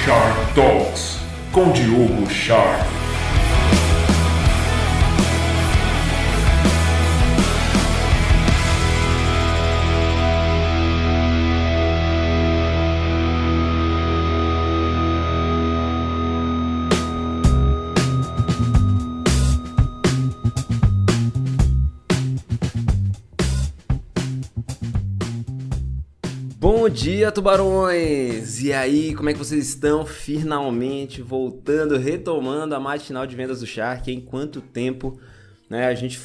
Shark Talks com Diogo Shark. Bom dia, tubarões! E aí, como é que vocês estão? Finalmente voltando, retomando a matinal de vendas do Shark. Em quanto tempo, né? A gente,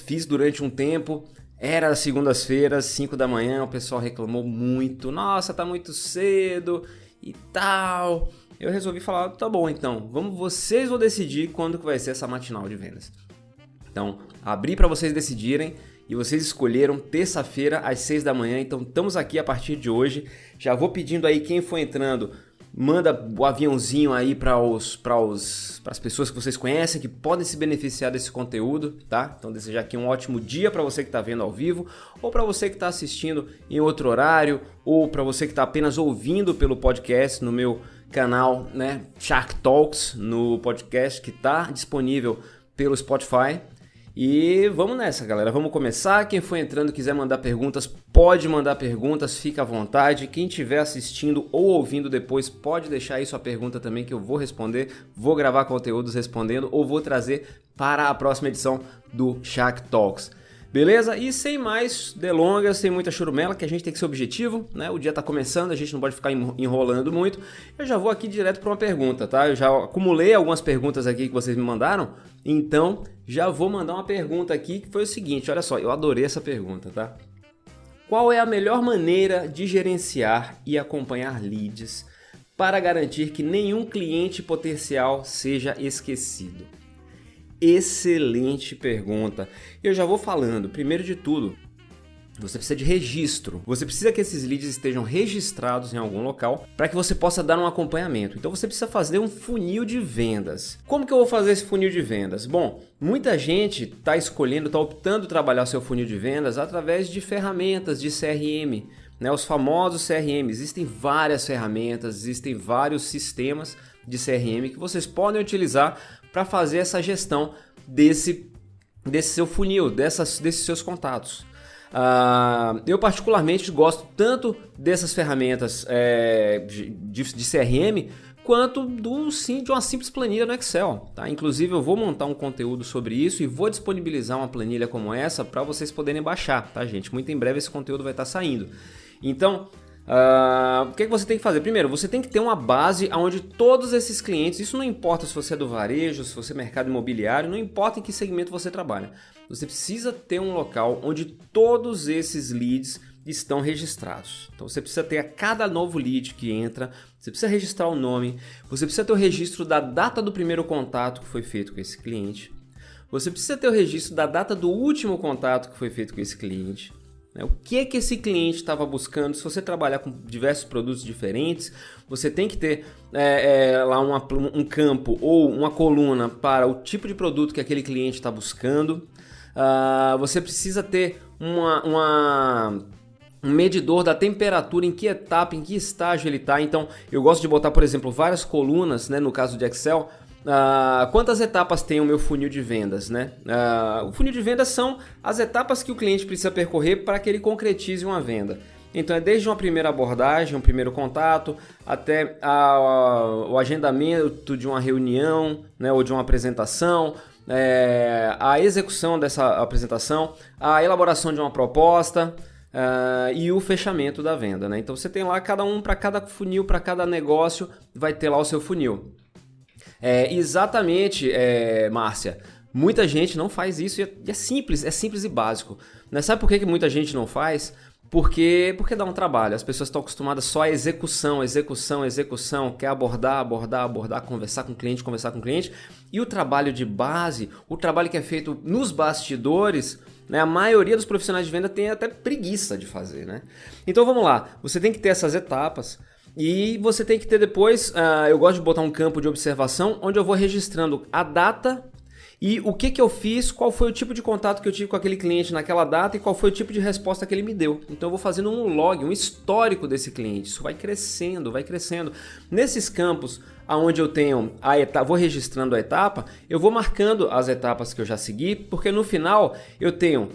fiz durante um tempo. Era segundas-feiras, 5 da manhã, o pessoal reclamou muito. Nossa, tá muito cedo e tal. Eu resolvi falar, tá bom então, vocês vão decidir quando que vai ser essa matinal de vendas. Então, abri para vocês decidirem. E vocês escolheram terça-feira às 6 da manhã, então estamos aqui a partir de hoje. Já vou pedindo aí quem for entrando, manda o aviãozinho aí para as pessoas que vocês conhecem, que podem se beneficiar desse conteúdo, tá? Então desejar aqui um ótimo dia para você que está vendo ao vivo, ou para você que está assistindo em outro horário, ou para você que está apenas ouvindo pelo podcast no meu canal, né? Shark Talks, no podcast que está disponível pelo Spotify. E vamos nessa, galera, vamos começar. Quem for entrando e quiser mandar perguntas, pode mandar perguntas, fica à vontade. Quem estiver assistindo ou ouvindo depois, pode deixar aí sua pergunta também que eu vou responder. Vou gravar conteúdos respondendo ou vou trazer para a próxima edição do Shark Talks. Beleza? E sem mais delongas, sem muita churumela, que a gente tem que ser objetivo, né? O dia tá começando, a gente não pode ficar enrolando muito. Eu já vou aqui direto para uma pergunta, tá? Eu já acumulei algumas perguntas aqui que vocês me mandaram, então já vou mandar uma pergunta aqui que foi o seguinte, olha só, eu adorei essa pergunta, tá? Qual é a melhor maneira de gerenciar e acompanhar leads para garantir que nenhum cliente potencial seja esquecido? Excelente pergunta. Eu já vou falando, primeiro de tudo, você precisa de registro. Você precisa que esses leads estejam registrados em algum local para que você possa dar um acompanhamento. Então você precisa fazer um funil de vendas. Como que eu vou fazer esse funil de vendas? Bom, muita gente está optando trabalhar seu funil de vendas através de ferramentas de CRM, né? Os famosos CRM. Existem várias ferramentas, existem vários sistemas de CRM que vocês podem utilizar para fazer essa gestão desse seu funil, desses seus contatos. Eu particularmente gosto tanto dessas ferramentas de CRM quanto de uma simples planilha no Excel, tá? Inclusive eu vou montar um conteúdo sobre isso e vou disponibilizar uma planilha como essa para vocês poderem baixar, tá, gente? Muito em breve esse conteúdo vai estar saindo. Então, o que você tem que fazer? Primeiro, você tem que ter uma base onde todos esses clientes, isso não importa se você é do varejo, se você é mercado imobiliário, não importa em que segmento você trabalha. Você precisa ter um local onde todos esses leads estão registrados. Então você precisa ter a cada novo lead que entra, você precisa registrar o nome, você precisa ter o registro da data do primeiro contato que foi feito com esse cliente, você precisa ter o registro da data do último contato que foi feito com esse cliente. O que esse cliente estava buscando? Se você trabalhar com diversos produtos diferentes, você tem que ter lá um campo ou uma coluna para o tipo de produto que aquele cliente está buscando. Você precisa ter um medidor da temperatura, em que etapa, em que estágio ele está. Então, eu gosto de botar, por exemplo, várias colunas, né, no caso de Excel. Quantas etapas tem o meu funil de vendas, né? O funil de vendas são as etapas que o cliente precisa percorrer para que ele concretize uma venda. Então é desde uma primeira abordagem, um primeiro contato, até o agendamento de uma reunião, né, ou de uma apresentação, a execução dessa apresentação, a elaboração de uma proposta e o fechamento da venda, né? Então você tem lá para cada funil, para cada negócio, vai ter lá o seu funil. Exatamente, Márcia. Muita gente não faz isso e é simples e básico. Né? Sabe por que muita gente não faz? Porque dá um trabalho. As pessoas estão acostumadas só a execução, quer abordar, conversar com o cliente. E o trabalho de base, o trabalho que é feito nos bastidores, né? A maioria dos profissionais de venda tem até preguiça de fazer, né? Então vamos lá, você tem que ter essas etapas. E você tem que ter depois, eu gosto de botar um campo de observação onde eu vou registrando a data e o que eu fiz, qual foi o tipo de contato que eu tive com aquele cliente naquela data e qual foi o tipo de resposta que ele me deu. Então eu vou fazendo um log, um histórico desse cliente. Isso vai crescendo, vai crescendo. Nesses campos onde eu tenho a etapa, vou registrando a etapa, eu vou marcando as etapas que eu já segui, porque no final eu tenho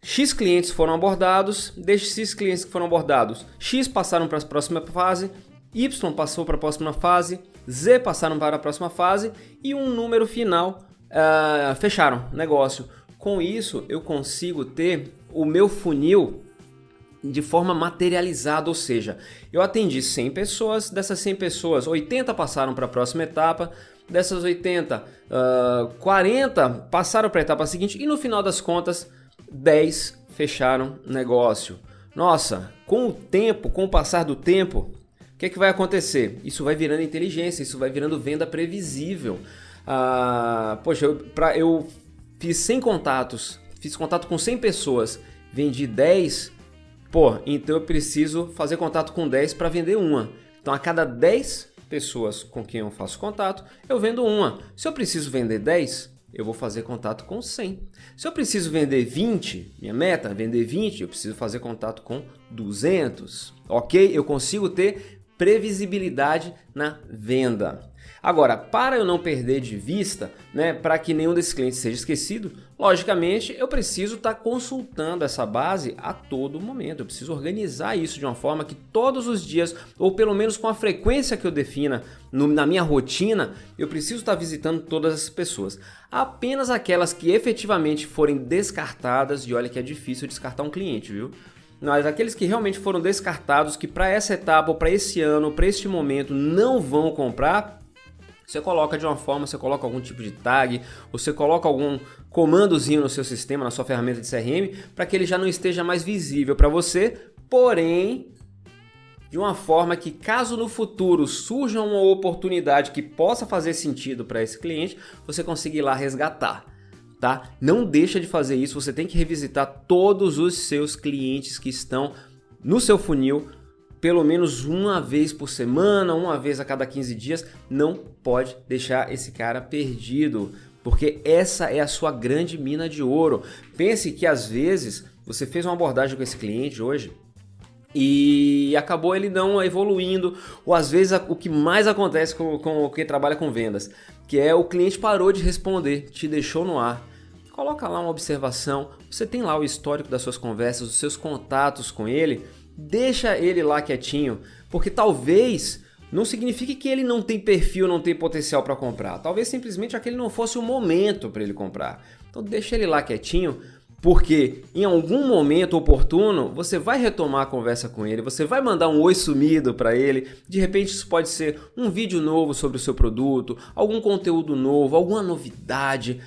X clientes foram abordados, desses X clientes que foram abordados, X passaram para a próxima fase, Y passou para a próxima fase, Z passaram para a próxima fase e um número final fecharam negócio. Com isso eu consigo ter o meu funil de forma materializada, ou seja, eu atendi 100 pessoas, dessas 100 pessoas, 80 passaram para a próxima etapa, dessas 80, 40 passaram para a etapa seguinte e no final das contas 10 fecharam negócio. Nossa, com o tempo, com o passar do tempo, o que vai acontecer? Isso vai virando inteligência, isso vai virando venda previsível. Poxa, eu fiz 100 contatos, fiz contato com 100 pessoas, vendi 10, então eu preciso fazer contato com 10 para vender uma. Então a cada 10 pessoas com quem eu faço contato, eu vendo uma. Se eu preciso vender 10, eu vou fazer contato com 100. Se eu preciso vender 20, minha meta é vender 20, eu preciso fazer contato com 200. Ok? Eu consigo ter previsibilidade na venda. Agora, para eu não perder de vista, para que nenhum desses clientes seja esquecido, logicamente eu preciso estar consultando essa base a todo momento. Eu preciso organizar isso de uma forma que todos os dias, ou pelo menos com a frequência que eu defina na minha rotina, eu preciso estar visitando todas essas pessoas. Apenas aquelas que efetivamente forem descartadas, e olha que é difícil descartar um cliente, viu? Mas aqueles que realmente foram descartados, que para essa etapa, ou para esse ano, ou para este momento não vão comprar, você coloca de uma forma, você coloca algum tipo de tag, ou você coloca algum comandozinho no seu sistema, na sua ferramenta de CRM, para que ele já não esteja mais visível para você, porém, de uma forma que caso no futuro surja uma oportunidade que possa fazer sentido para esse cliente, você consiga ir lá resgatar. Tá? Não deixa de fazer isso, você tem que revisitar todos os seus clientes que estão no seu funil, pelo menos uma vez por semana, uma vez a cada 15 dias, não pode deixar esse cara perdido, porque essa é a sua grande mina de ouro. Pense que às vezes você fez uma abordagem com esse cliente hoje e acabou ele não evoluindo, ou às vezes o que mais acontece com quem trabalha com vendas, que é o cliente parou de responder, te deixou no ar. Coloca lá uma observação, você tem lá o histórico das suas conversas, os seus contatos com ele, deixa ele lá quietinho, porque talvez não signifique que ele não tem perfil, não tem potencial para comprar. Talvez simplesmente aquele não fosse o momento para ele comprar. Então deixa ele lá quietinho, porque em algum momento oportuno você vai retomar a conversa com ele, você vai mandar um oi sumido para ele. De repente isso pode ser um vídeo novo sobre o seu produto, algum conteúdo novo, alguma novidade,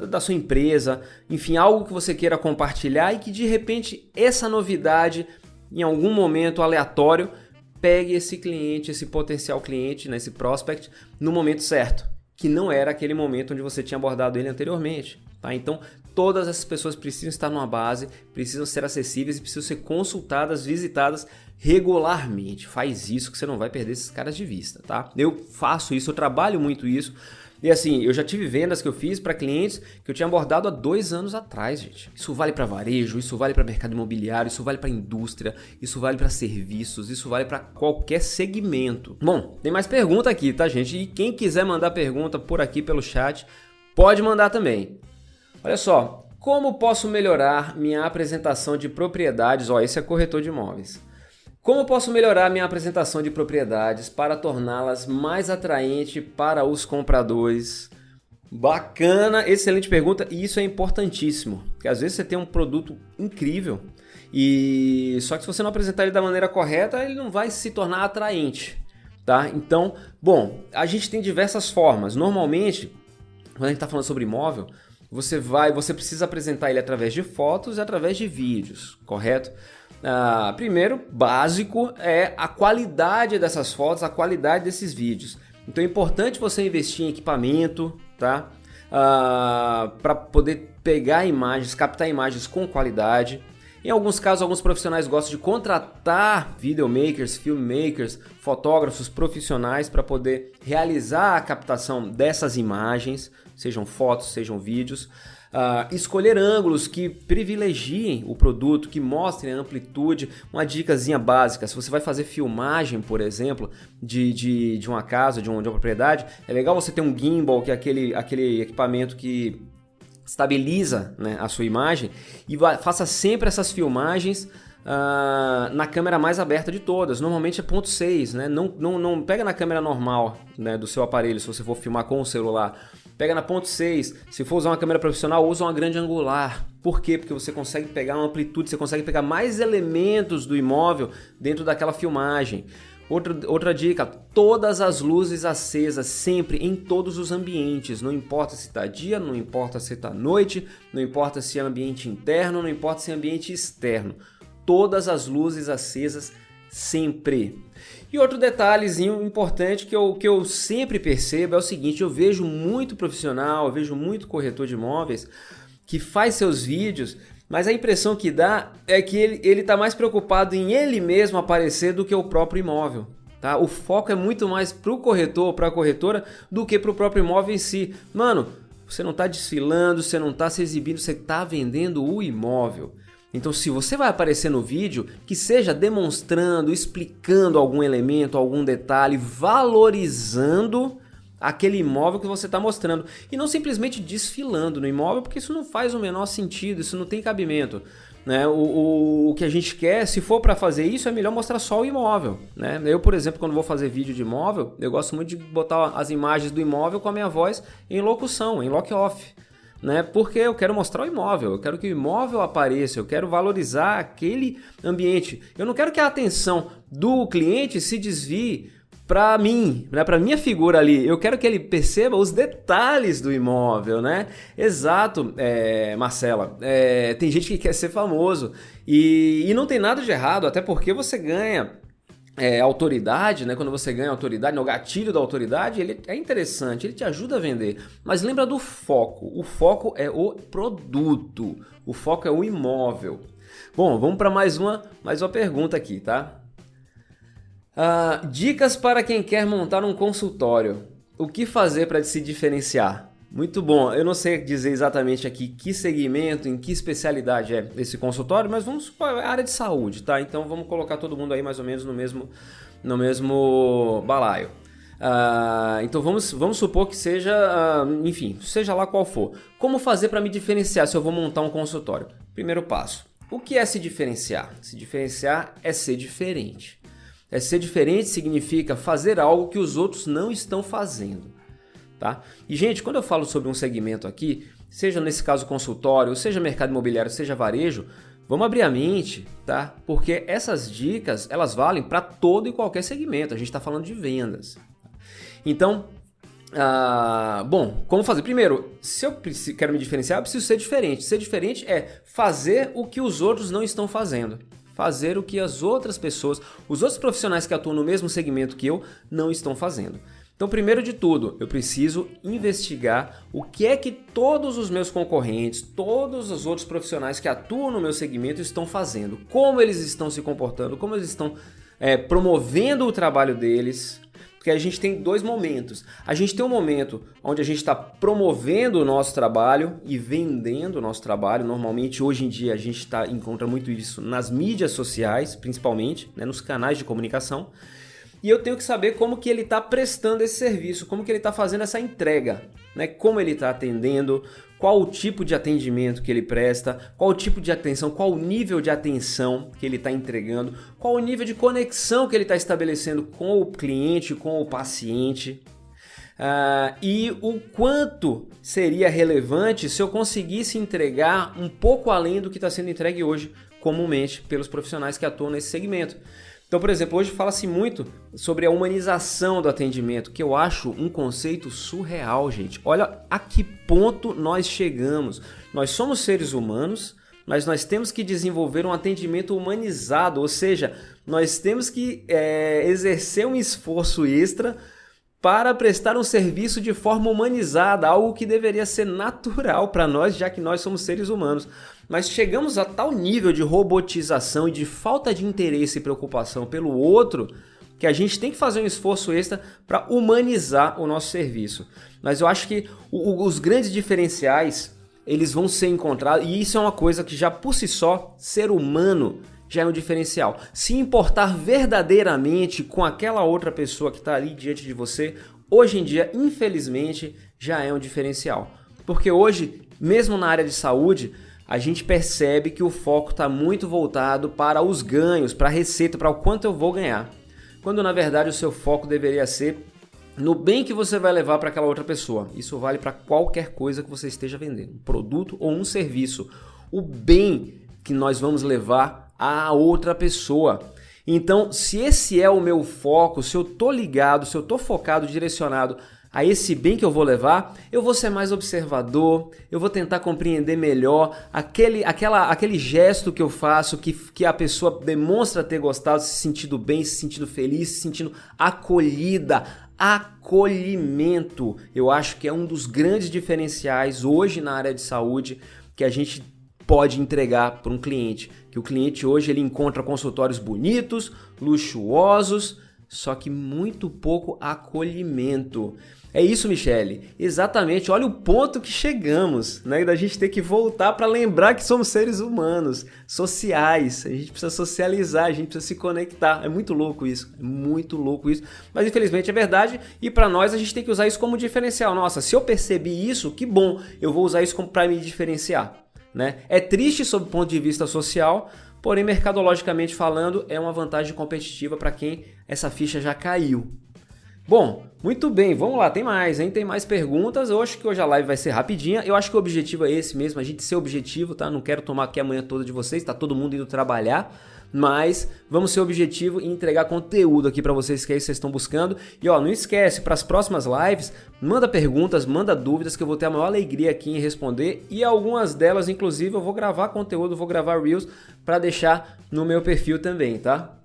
da sua empresa, enfim, algo que você queira compartilhar e que de repente essa novidade, em algum momento aleatório, pegue esse cliente, esse potencial cliente, esse prospect, no momento certo, que não era aquele momento onde você tinha abordado ele anteriormente. Tá? Então, todas essas pessoas precisam estar numa base, precisam ser acessíveis e precisam ser consultadas, visitadas regularmente. Faz isso que você não vai perder esses caras de vista, tá? Eu faço isso, eu trabalho muito isso. E assim, eu já tive vendas que eu fiz para clientes que eu tinha abordado há 2 anos atrás, gente. Isso vale para varejo, isso vale para mercado imobiliário, isso vale para indústria, isso vale para serviços, isso vale para qualquer segmento. Bom, tem mais pergunta aqui, tá, gente? E quem quiser mandar pergunta por aqui pelo chat, pode mandar também. Olha só, como posso melhorar minha apresentação de propriedades? Esse é corretor de imóveis. Como posso melhorar minha apresentação de propriedades para torná-las mais atraente para os compradores? Bacana, excelente pergunta, e isso é importantíssimo, porque às vezes você tem um produto incrível e só que se você não apresentar ele da maneira correta, ele não vai se tornar atraente, tá? Então, bom, a gente tem diversas formas. Normalmente, quando a gente está falando sobre imóvel, você precisa apresentar ele através de fotos e através de vídeos, correto? Primeiro, básico, é a qualidade dessas fotos, a qualidade desses vídeos. Então é importante você investir em equipamento, tá? Para poder pegar imagens, captar imagens com qualidade. Em alguns casos, alguns profissionais gostam de contratar videomakers, filmmakers, fotógrafos profissionais para poder realizar a captação dessas imagens, sejam fotos, sejam vídeos. Escolher ângulos que privilegiem o produto, que mostrem a amplitude. Uma dicasinha básica: se você vai fazer filmagem, por exemplo, de uma casa, de uma propriedade, é legal você ter um gimbal, que é aquele equipamento que estabiliza, né, a sua imagem, e faça sempre essas filmagens na câmera mais aberta de todas. Normalmente é 0.6, né? Não pega na câmera normal, né, do seu aparelho, se você for filmar com o celular. Pega na 0.6, se for usar uma câmera profissional, usa uma grande angular. Por quê? Porque você consegue pegar uma amplitude, você consegue pegar mais elementos do imóvel dentro daquela filmagem. Outra dica: todas as luzes acesas, sempre, em todos os ambientes. Não importa se está dia, não importa se está noite, não importa se é ambiente interno, não importa se é ambiente externo. Todas as luzes acesas, sempre. E outro detalhezinho importante que eu sempre percebo é o seguinte: eu vejo muito profissional, eu vejo muito corretor de imóveis que faz seus vídeos, mas a impressão que dá é que ele está mais preocupado em ele mesmo aparecer do que o próprio imóvel. Tá? O foco é muito mais para o corretor ou para a corretora do que para o próprio imóvel em si. Mano, você não está desfilando, você não está se exibindo, você está vendendo o imóvel. Então, se você vai aparecer no vídeo, que seja demonstrando, explicando algum elemento, algum detalhe, valorizando aquele imóvel que você está mostrando. E não simplesmente desfilando no imóvel, porque isso não faz o menor sentido, isso não tem cabimento. Né? O que a gente quer, se for para fazer isso, é melhor mostrar só o imóvel. Né? Eu, por exemplo, quando vou fazer vídeo de imóvel, eu gosto muito de botar as imagens do imóvel com a minha voz em locução, em lock-off. Né? Porque eu quero mostrar o imóvel, eu quero que o imóvel apareça, eu quero valorizar aquele ambiente. Eu não quero que a atenção do cliente se desvie para mim, né? Para minha figura ali. Eu quero que ele perceba os detalhes do imóvel, né? Exato, Marcela. Tem gente que quer ser famoso e não tem nada de errado, até porque você ganha autoridade, né? Quando você ganha autoridade, o gatilho da autoridade, ele é interessante, ele te ajuda a vender. Mas lembra do foco. O foco é o produto. O foco é o imóvel. Bom, vamos para mais uma pergunta aqui, tá? Dicas para quem quer montar um consultório. O que fazer para se diferenciar? Muito bom. Eu não sei dizer exatamente aqui que segmento, em que especialidade é esse consultório, mas vamos supor a área de saúde, tá? Então vamos colocar todo mundo aí mais ou menos no mesmo balaio. Então vamos supor que seja, enfim, seja lá qual for. Como fazer para me diferenciar se eu vou montar um consultório? Primeiro passo. O que é se diferenciar? Se diferenciar é ser diferente. Ser diferente significa fazer algo que os outros não estão fazendo. Tá? E, gente, quando eu falo sobre um segmento aqui, seja nesse caso consultório, seja mercado imobiliário, seja varejo, vamos abrir a mente, tá? Porque essas dicas, elas valem para todo e qualquer segmento. A gente está falando de vendas. Então, bom, como fazer? Primeiro, se eu quero me diferenciar, eu preciso ser diferente. Ser diferente é fazer o que os outros não estão fazendo. Fazer o que as outras pessoas, os outros profissionais que atuam no mesmo segmento que eu, não estão fazendo. Então, primeiro de tudo, eu preciso investigar o que é que todos os meus concorrentes, todos os outros profissionais que atuam no meu segmento estão fazendo, como eles estão se comportando, como eles estão promovendo o trabalho deles. Porque a gente tem dois momentos. A gente tem um momento onde a gente está promovendo o nosso trabalho e vendendo o nosso trabalho. Normalmente, hoje em dia, a gente encontra muito isso nas mídias sociais, principalmente, né, nos canais de comunicação. E eu tenho que saber como que ele está prestando esse serviço, como que ele está fazendo essa entrega, né? Como ele está atendendo, qual o tipo de atendimento que ele presta, qual o tipo de atenção, qual o nível de atenção que ele está entregando, qual o nível de conexão que ele está estabelecendo com o cliente, com o paciente. E o quanto seria relevante se eu conseguisse entregar um pouco além do que está sendo entregue hoje comumente pelos profissionais que atuam nesse segmento. Então, por exemplo, hoje fala-se muito sobre a humanização do atendimento, que eu acho um conceito surreal, gente. Olha a que ponto nós chegamos. Nós somos seres humanos, mas nós temos que desenvolver um atendimento humanizado, ou seja, nós temos que exercer um esforço extra para prestar um serviço de forma humanizada, algo que deveria ser natural para nós, já que nós somos seres humanos. Mas chegamos a tal nível de robotização e de falta de interesse e preocupação pelo outro, que a gente tem que fazer um esforço extra para humanizar o nosso serviço. Mas eu acho que os grandes diferenciais, eles vão ser encontrados, e isso é uma coisa que já por si só, ser humano já é um diferencial. Se importar verdadeiramente com aquela outra pessoa que está ali diante de você, hoje em dia, infelizmente, já é um diferencial. Porque hoje, mesmo na área de saúde, a gente percebe que o foco está muito voltado para os ganhos, para a receita, para o quanto eu vou ganhar. Quando na verdade o seu foco deveria ser no bem que você vai levar para aquela outra pessoa. Isso vale para qualquer coisa que você esteja vendendo, um produto ou um serviço. O bem que nós vamos levar a outra pessoa. Então, se esse é o meu foco, se eu tô ligado, se eu tô focado, direcionado a esse bem que eu vou levar, eu vou ser mais observador, eu vou tentar compreender melhor aquele gesto que eu faço, que a pessoa demonstra ter gostado, se sentindo bem, se sentindo feliz, se sentindo acolhida. Acolhimento, eu acho que é um dos grandes diferenciais hoje na área de saúde que a gente pode entregar para um cliente, que o cliente hoje ele encontra consultórios bonitos, luxuosos, só que muito pouco acolhimento. É isso, Michele, exatamente, olha o ponto que chegamos, né, da gente ter que voltar para lembrar que somos seres humanos, sociais, a gente precisa socializar, a gente precisa se conectar, é muito louco isso, mas infelizmente é verdade e para nós a gente tem que usar isso como diferencial. Nossa, se eu percebi isso, que bom, eu vou usar isso como para me diferenciar. Né? É triste sob o ponto de vista social, porém mercadologicamente falando é uma vantagem competitiva para quem essa ficha já caiu. Bom, muito bem, vamos lá, tem mais, hein? Tem mais perguntas. Eu acho que hoje a live vai ser rapidinha. Eu acho que o objetivo é esse mesmo, a gente ser objetivo, tá? Não quero tomar aqui a manhã toda de vocês, tá todo mundo indo trabalhar. Mas vamos ser objetivo e entregar conteúdo aqui para vocês que é isso que vocês estão buscando. E ó, não esquece, para as próximas lives, manda perguntas, manda dúvidas que eu vou ter a maior alegria aqui em responder. E algumas delas, inclusive, eu vou gravar conteúdo, vou gravar Reels para deixar no meu perfil também, tá?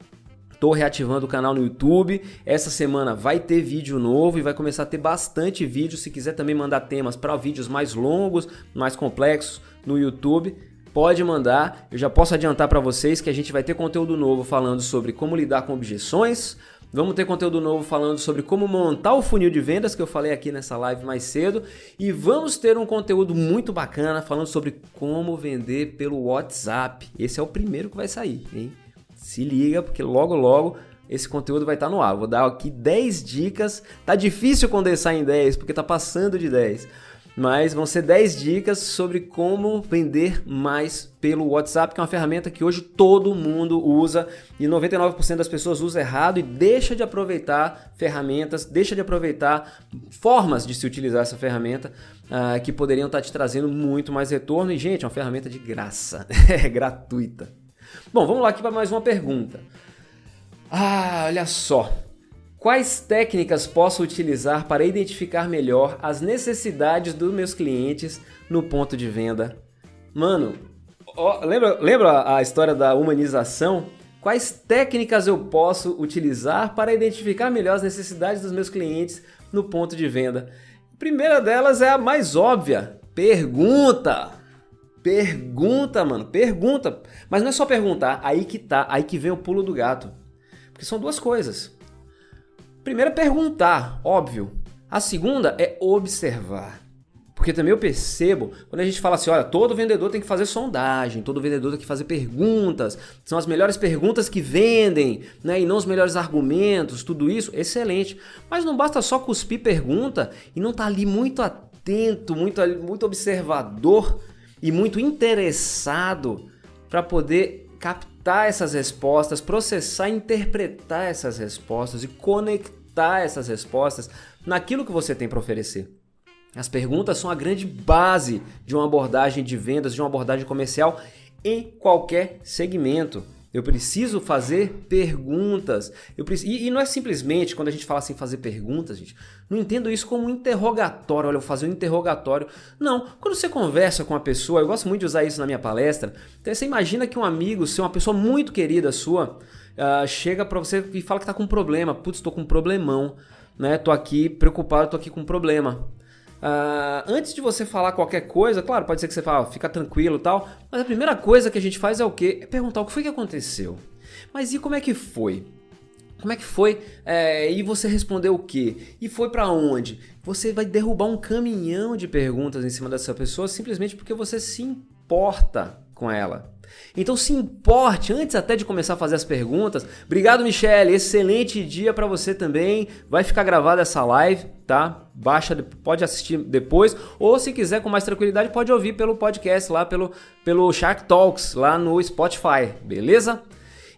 Tô reativando o canal no YouTube, essa semana vai ter vídeo novo e vai começar a ter bastante vídeo. Se quiser também mandar temas para vídeos mais longos, mais complexos no YouTube, pode mandar. Eu já posso adiantar para vocês que a gente vai ter conteúdo novo falando sobre como lidar com objeções. Vamos ter conteúdo novo falando sobre como montar o funil de vendas, que eu falei aqui nessa live mais cedo. E vamos ter um conteúdo muito bacana falando sobre como vender pelo WhatsApp. Esse é o primeiro que vai sair, hein? Se liga, porque logo logo esse conteúdo vai estar no ar. Vou dar aqui 10 dicas. Tá difícil condensar em 10, porque tá passando de 10. Mas vão ser 10 dicas sobre como vender mais pelo WhatsApp, que é uma ferramenta que hoje todo mundo usa e 99% das pessoas usa errado e deixa de aproveitar ferramentas, deixa de aproveitar formas de se utilizar essa ferramenta que poderiam estar te trazendo muito mais retorno. E, gente, é uma ferramenta de graça, é gratuita. Bom, vamos lá aqui para mais uma pergunta. Olha só. Quais técnicas posso utilizar para identificar melhor as necessidades dos meus clientes no ponto de venda? Mano, lembra a história da humanização? Quais técnicas eu posso utilizar para identificar melhor as necessidades dos meus clientes no ponto de venda? A primeira delas é a mais óbvia. Pergunta! Pergunta, mano, pergunta. Mas não é só perguntar, aí que vem o pulo do gato. Porque são duas coisas. Primeiro é perguntar, óbvio. A segunda é observar. Porque também eu percebo, quando a gente fala assim, olha, todo vendedor tem que fazer sondagem, todo vendedor tem que fazer perguntas, são as melhores perguntas que vendem, né? E não os melhores argumentos, tudo isso, excelente. Mas não basta só cuspir pergunta e não estar ali muito atento, muito observador e muito interessado para poder captar essas respostas, processar, interpretar essas respostas e conectar essas respostas naquilo que você tem para oferecer. As perguntas são a grande base de uma abordagem de vendas, de uma abordagem comercial em qualquer segmento. Eu preciso fazer perguntas. E não é simplesmente, quando a gente fala assim, fazer perguntas, gente, não entendo isso como um interrogatório. Olha, eu vou fazer um interrogatório. Não, quando você conversa com uma pessoa, eu gosto muito de usar isso na minha palestra, então você imagina que um amigo seu, uma pessoa muito querida sua, chega para você e fala que está com um problema. Putz, estou com um problemão. né? Tô aqui preocupado, tô aqui com um problema. Antes de você falar qualquer coisa, claro, pode ser que você fale, fica tranquilo e tal, mas a primeira coisa que a gente faz é o quê? É perguntar o que foi que aconteceu. Mas e como é que foi? Como é que foi? E você respondeu o quê? E foi pra onde? Você vai derrubar um caminhão de perguntas em cima dessa pessoa simplesmente porque você se importa com ela. Então se importe antes até de começar a fazer as perguntas. Obrigado, Michele. Excelente dia para você também. Vai ficar gravada essa live, tá? Baixa, pode assistir depois. Ou se quiser com mais tranquilidade, pode ouvir pelo podcast lá, pelo Shark Talks lá no Spotify, beleza?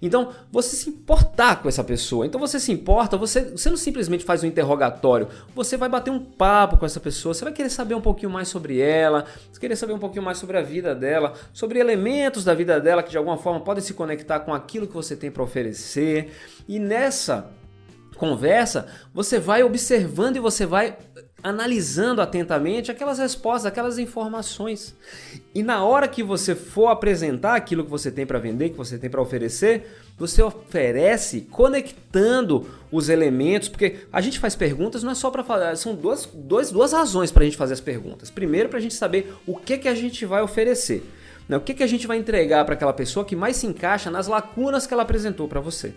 Então, você se importar com essa pessoa. Então, você se importa, você não simplesmente faz um interrogatório. Você vai bater um papo com essa pessoa. Você vai querer saber um pouquinho mais sobre ela. Você vai querer saber um pouquinho mais sobre a vida dela. Sobre elementos da vida dela que, de alguma forma, podem se conectar com aquilo que você tem para oferecer. E nessa conversa, você vai observando e você vai analisando atentamente aquelas respostas, aquelas informações. E na hora que você for apresentar aquilo que você tem para vender, que você tem para oferecer, você oferece conectando os elementos, porque a gente faz perguntas não é só para falar, são duas razões para a gente fazer as perguntas. Primeiro, para a gente saber o que a gente vai oferecer, né? O que a gente vai entregar para aquela pessoa que mais se encaixa nas lacunas que ela apresentou para você.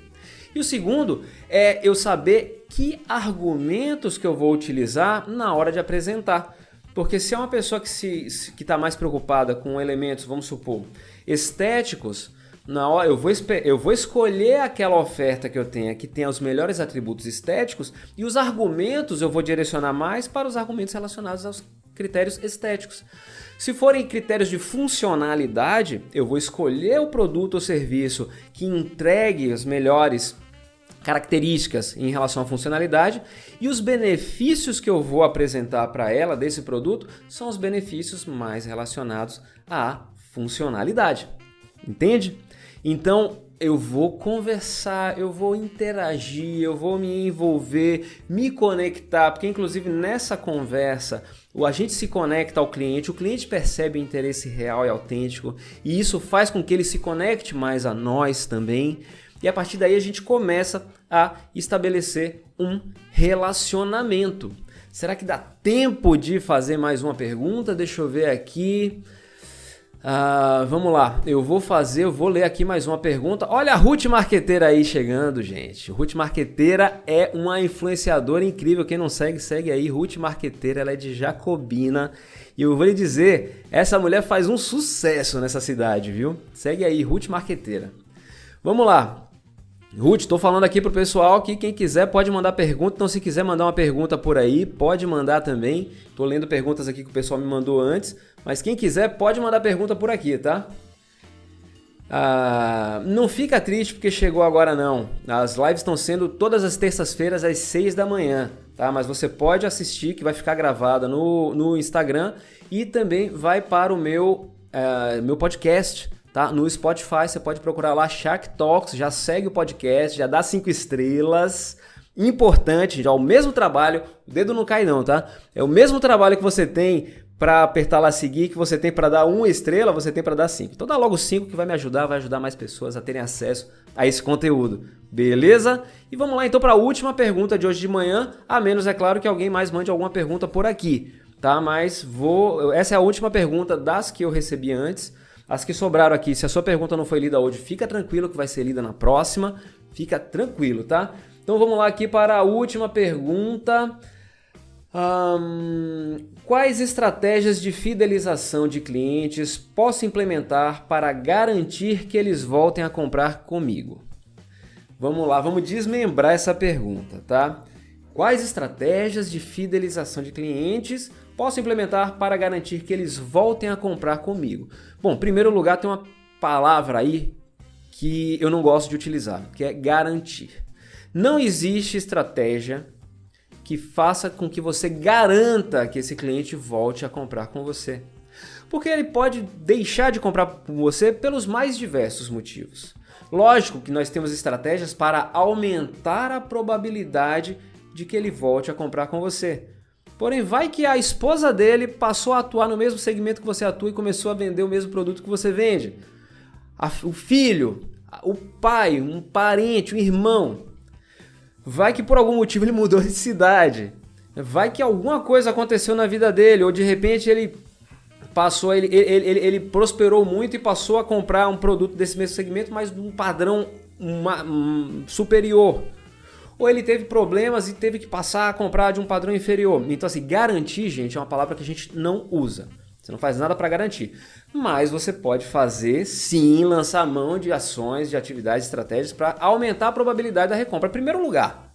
E o segundo é eu saber que argumentos que eu vou utilizar na hora de apresentar. Porque se é uma pessoa que está mais preocupada com elementos, vamos supor, estéticos, na hora eu vou escolher aquela oferta que eu tenho, que tem os melhores atributos estéticos, e os argumentos eu vou direcionar mais para os argumentos relacionados aos critérios estéticos. Se forem critérios de funcionalidade, eu vou escolher o produto ou serviço que entregue as melhores características em relação à funcionalidade, e os benefícios que eu vou apresentar para ela desse produto são os benefícios mais relacionados à funcionalidade. Entende? Então, eu vou conversar, eu vou interagir, eu vou me envolver, me conectar, porque inclusive nessa conversa a gente se conecta ao cliente, o cliente percebe o interesse real e autêntico, e isso faz com que ele se conecte mais a nós também, e a partir daí a gente começa a estabelecer um relacionamento. Será que dá tempo de fazer mais uma pergunta? Deixa eu ver aqui. Vamos lá, eu vou ler aqui mais uma pergunta. Olha a Ruth Marqueteira aí chegando, gente. Ruth Marqueteira é uma influenciadora incrível. Quem não segue, segue aí. Ruth Marqueteira, ela é de Jacobina. E eu vou lhe dizer, essa mulher faz um sucesso nessa cidade, viu? Segue aí, Ruth Marqueteira. Vamos lá. Ruth, estou falando aqui pro pessoal que quem quiser pode mandar pergunta, então se quiser mandar uma pergunta por aí, pode mandar também. Estou lendo perguntas aqui que o pessoal me mandou antes, mas quem quiser pode mandar pergunta por aqui, tá? Não fica triste porque chegou agora não. As lives estão sendo todas as terças-feiras às 6 da manhã, tá? Mas você pode assistir, que vai ficar gravada no Instagram e também vai para o meu podcast. Tá? No Spotify você pode procurar lá Shark Talks, já segue o podcast, já dá 5 estrelas. Importante, já o mesmo trabalho, o dedo não cai não, tá? É o mesmo trabalho que você tem para apertar lá seguir, que você tem para dar 1 estrela, você tem para dar 5. Então dá logo 5 que vai ajudar mais pessoas a terem acesso a esse conteúdo, beleza? E vamos lá então para a última pergunta de hoje de manhã, a menos é claro que alguém mais mande alguma pergunta por aqui, tá? Mas essa é a última pergunta das que eu recebi antes. As que sobraram aqui, se a sua pergunta não foi lida hoje, fica tranquilo que vai ser lida na próxima. Fica tranquilo, tá? Então vamos lá aqui para a última pergunta. Quais estratégias de fidelização de clientes posso implementar para garantir que eles voltem a comprar comigo? Vamos lá, vamos desmembrar essa pergunta, tá? Quais estratégias de fidelização de clientes posso implementar para garantir que eles voltem a comprar comigo? Bom, em primeiro lugar tem uma palavra aí que eu não gosto de utilizar, que é garantir. Não existe estratégia que faça com que você garanta que esse cliente volte a comprar com você. Porque ele pode deixar de comprar com você pelos mais diversos motivos. Lógico que nós temos estratégias para aumentar a probabilidade de que ele volte a comprar com você. Porém, vai que a esposa dele passou a atuar no mesmo segmento que você atua e começou a vender o mesmo produto que você vende. O filho, o pai, um parente, um irmão. Vai que por algum motivo ele mudou de cidade. Vai que alguma coisa aconteceu na vida dele, ou de repente ele passou, ele prosperou muito e passou a comprar um produto desse mesmo segmento, mas de um padrão superior. Ou ele teve problemas e teve que passar a comprar de um padrão inferior. Então assim, garantir, gente, é uma palavra que a gente não usa. Você não faz nada para garantir. Mas você pode fazer, sim, lançar mão de ações, de atividades, estratégias para aumentar a probabilidade da recompra. Primeiro lugar,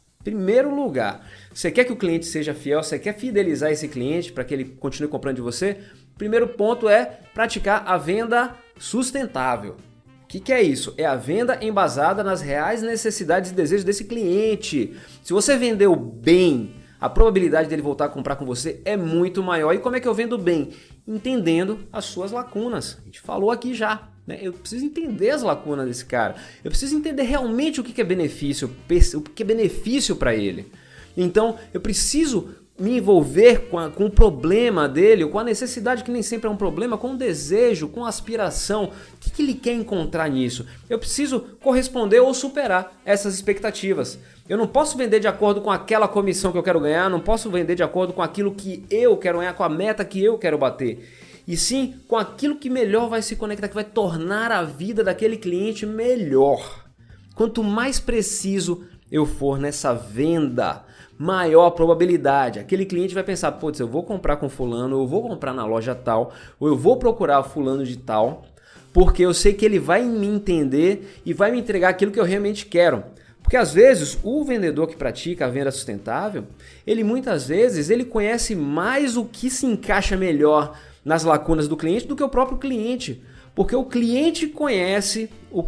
você quer que o cliente seja fiel, você quer fidelizar esse cliente para que ele continue comprando de você? Primeiro ponto é praticar a venda sustentável. O que é isso? É a venda embasada nas reais necessidades e desejos desse cliente. Se você vendeu bem, a probabilidade dele voltar a comprar com você é muito maior. E como é que eu vendo bem? Entendendo as suas lacunas. A gente falou aqui já, né? Eu preciso entender as lacunas desse cara. Eu preciso entender realmente o que é benefício, o que é benefício para ele. Então, eu preciso me envolver com o problema dele, com a necessidade que nem sempre é um problema, com o desejo, com a aspiração. O que ele quer encontrar nisso? Eu preciso corresponder ou superar essas expectativas. Eu não posso vender de acordo com aquela comissão que eu quero ganhar, não posso vender de acordo com aquilo que eu quero ganhar, com a meta que eu quero bater. E sim com aquilo que melhor vai se conectar, que vai tornar a vida daquele cliente melhor. Quanto mais preciso eu for nessa venda, maior a probabilidade. Aquele cliente vai pensar, putz, eu vou comprar com fulano, eu vou comprar na loja tal, ou eu vou procurar fulano de tal, porque eu sei que ele vai me entender e vai me entregar aquilo que eu realmente quero. Porque às vezes o vendedor que pratica a venda sustentável, ele muitas vezes ele conhece mais o que se encaixa melhor nas lacunas do cliente do que o próprio cliente. Porque o cliente conhece o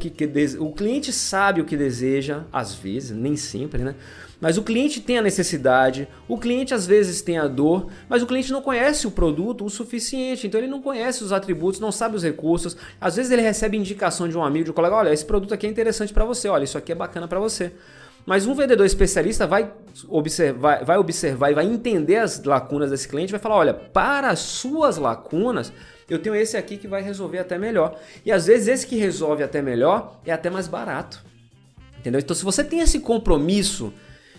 cliente sabe o que deseja, às vezes, nem sempre, né? Mas o cliente tem a necessidade, o cliente às vezes tem a dor, mas o cliente não conhece o produto o suficiente, então ele não conhece os atributos, não sabe os recursos. Às vezes ele recebe indicação de um amigo, de um colega, olha, esse produto aqui é interessante para você, olha, isso aqui é bacana para você. Mas um vendedor especialista vai observar e vai entender as lacunas desse cliente, vai falar, olha, para as suas lacunas, eu tenho esse aqui que vai resolver até melhor. E às vezes esse que resolve até melhor é até mais barato. Entendeu? Então se você tem esse compromisso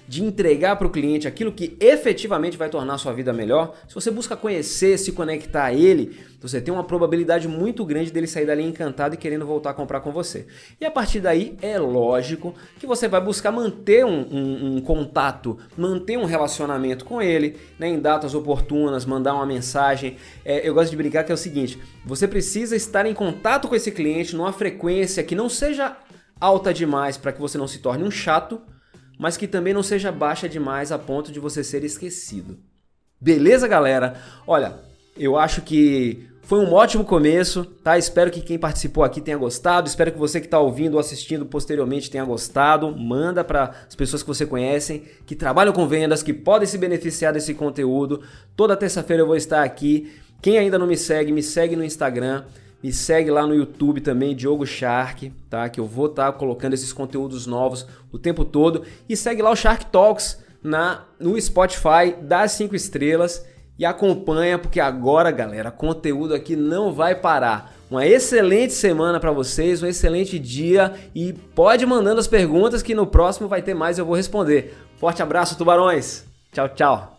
de entregar para o cliente aquilo que efetivamente vai tornar a sua vida melhor, se você busca conhecer, se conectar a ele, você tem uma probabilidade muito grande dele sair dali encantado e querendo voltar a comprar com você. E a partir daí, é lógico que você vai buscar manter um contato, manter um relacionamento com ele, né, em datas oportunas, mandar uma mensagem. Eu gosto de brincar que é o seguinte, você precisa estar em contato com esse cliente numa frequência que não seja alta demais para que você não se torne um chato, mas que também não seja baixa demais a ponto de você ser esquecido. Beleza, galera? Olha, eu acho que foi um ótimo começo, tá? Espero que quem participou aqui tenha gostado, espero que você que está ouvindo ou assistindo posteriormente tenha gostado. Manda para as pessoas que você conhece, que trabalham com vendas, que podem se beneficiar desse conteúdo. Toda terça-feira eu vou estar aqui. Quem ainda não me segue no Instagram. Me segue lá no YouTube também, Diogo Shark, tá? Que eu vou estar colocando esses conteúdos novos o tempo todo. E segue lá o Shark Talks no Spotify, dá 5 estrelas e acompanha, porque agora, galera, conteúdo aqui não vai parar. Uma excelente semana para vocês, um excelente dia e pode ir mandando as perguntas que no próximo vai ter mais e eu vou responder. Forte abraço, tubarões! Tchau, tchau!